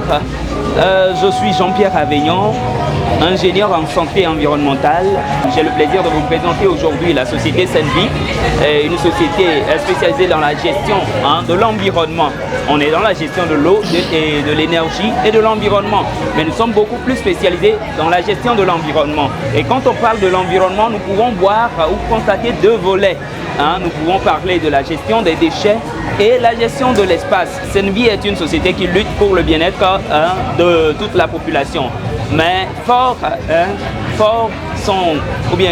Je suis Jean-Pierre Avignon, ingénieur en santé environnementale. J'ai le plaisir de vous présenter aujourd'hui la société Senvi, une société spécialisée dans la gestion de l'environnement. On est dans la gestion de l'eau et de l'énergie et de l'environnement, mais nous sommes beaucoup plus spécialisés dans la gestion de l'environnement. Et quand on parle de l'environnement, nous pouvons voir ou constater deux volets. Nous pouvons parler de la gestion des déchets et la gestion de l'espace. Senvi est une société qui lutte pour le bien-être de toute la population. Mais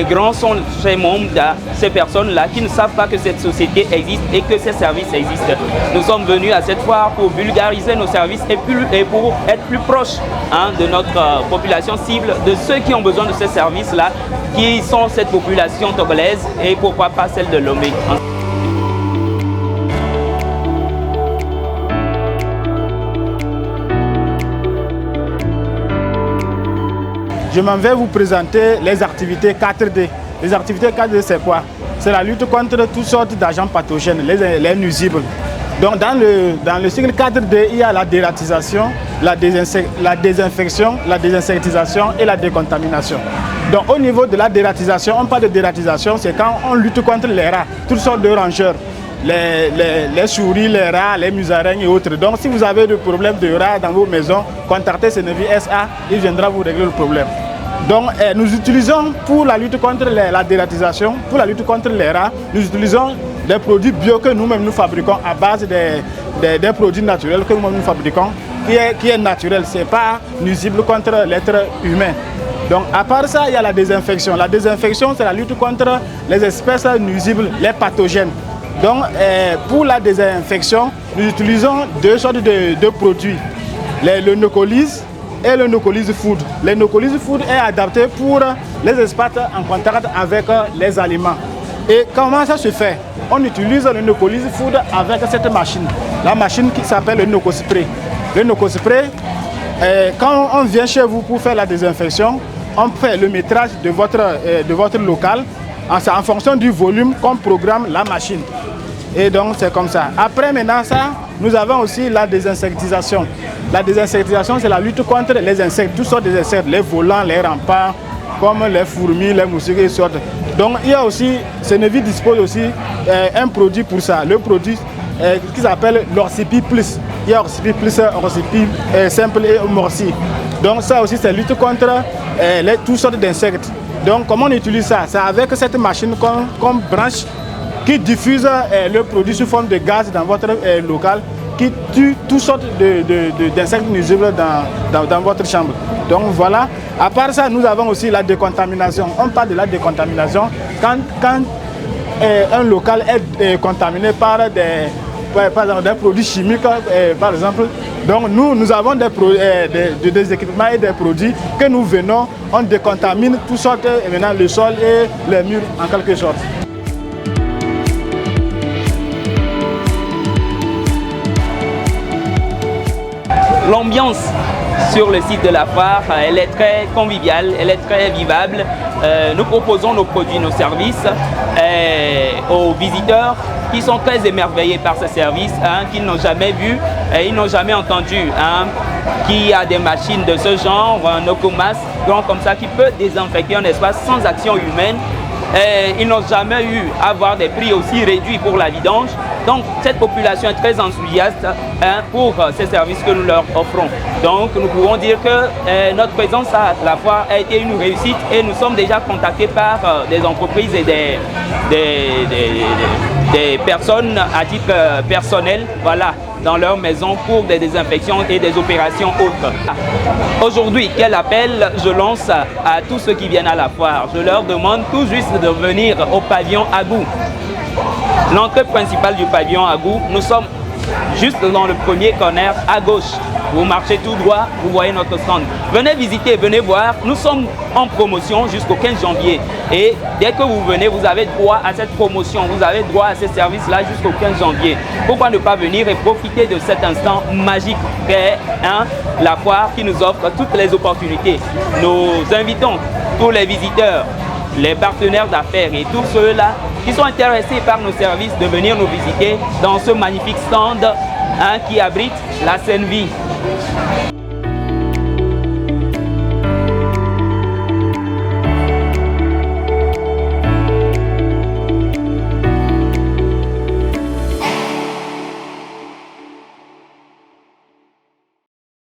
grands sont ces membres, ces personnes-là qui ne savent pas que cette société existe et que ces services existent. Nous sommes venus à cette foire pour vulgariser nos services et pour être plus proches de notre population cible, de ceux qui ont besoin de ces services-là, qui sont cette population togolaise et pourquoi pas celle de Lomé. Je m'en vais vous présenter les activités 4D. Les activités 4D, c'est quoi? C'est la lutte contre toutes sortes d'agents pathogènes, les nuisibles. Donc dans le cycle 4D, il y a la dératisation, la désinfection, la désinsectisation et la décontamination. Donc au niveau de la dératisation, on parle de dératisation, c'est quand on lutte contre les rats, toutes sortes de rongeurs. Les souris, les rats, les musaraignes et autres. Donc si vous avez des problèmes de rats dans vos maisons, contactez Senvi SA, il viendra vous régler le problème. Donc nous utilisons pour la lutte contre la dératisation, pour la lutte contre les rats, nous utilisons des produits bio que nous-mêmes nous fabriquons à base des produits naturels que nous-mêmes nous fabriquons, qui est naturel, ce n'est pas nuisible contre l'être humain. Donc à part ça, il y a la désinfection. La désinfection, c'est la lutte contre les espèces nuisibles, les pathogènes. Donc pour la désinfection, nous utilisons deux sortes de produits, le Nocolyse et le Nocolyse Food. Le Nocolyse Food est adapté pour les espaces en contact avec les aliments. Et comment ça se fait? On utilise le Nocolyse Food avec cette machine, la machine qui s'appelle le Nocospray. Le Nocospray, quand on vient chez vous pour faire la désinfection, on fait le métrage de votre local en fonction du volume qu'on programme la machine. Et donc c'est comme ça. Après maintenant ça, nous avons aussi la désinsectisation. La désinsectisation, c'est la lutte contre les insectes, toutes sortes d'insectes, les volants, les remparts, comme les fourmis, les moustiques et sortes. Donc il y a aussi, Senvi dispose aussi un produit pour ça, le produit qui s'appelle l'Orcipi Plus. Il y a Orcipi Plus, Orcipi simple et Morsi. Donc ça aussi c'est lutte contre toutes sortes d'insectes. Donc comment on utilise ça? C'est avec cette machine qu'on branche, qui diffuse le produit sous forme de gaz dans votre local, qui tue toutes sortes d'insectes nuisibles dans votre chambre. Donc voilà. À part ça, nous avons aussi la décontamination. On parle de la décontamination quand un local est contaminé par des produits chimiques, par exemple. Donc nous avons des équipements et des produits que nous venons, on décontamine toutes sortes, maintenant le sol et les murs en quelque sorte. L'ambiance sur le site de la foire, elle est très conviviale, elle est très vivable. Nous proposons nos produits, nos services aux visiteurs qui sont très émerveillés par ces services, qu'ils n'ont jamais vu, ils n'ont jamais entendu. Qui a des machines de ce genre, un Nocomas grand comme ça, qui peut désinfecter un espace sans action humaine. Ils n'ont jamais eu à avoir des prix aussi réduits pour la vidange. Donc cette population est très enthousiaste pour ces services que nous leur offrons. Donc nous pouvons dire que notre présence à la foire a été une réussite et nous sommes déjà contactés par des entreprises et des personnes à titre personnel, voilà, dans leur maison pour des désinfections et des opérations autres. Aujourd'hui, quel appel je lance à tous ceux qui viennent à la foire? Je leur demande tout juste de venir au pavillon Agou. L'entrée principale du pavillon Agou, nous sommes juste dans le premier corner à gauche. Vous marchez tout droit, vous voyez notre stand. Venez visiter, venez voir. Nous sommes en promotion jusqu'au 15 janvier. Et dès que vous venez, vous avez droit à cette promotion. Vous avez droit à ces services-là jusqu'au 15 janvier. Pourquoi ne pas venir et profiter de cet instant magique qu'est la foire qui nous offre toutes les opportunités. Nous invitons tous les visiteurs, les partenaires d'affaires et tous ceux-là qui sont intéressés par nos services de venir nous visiter dans ce magnifique stand qui abrite la Senvi.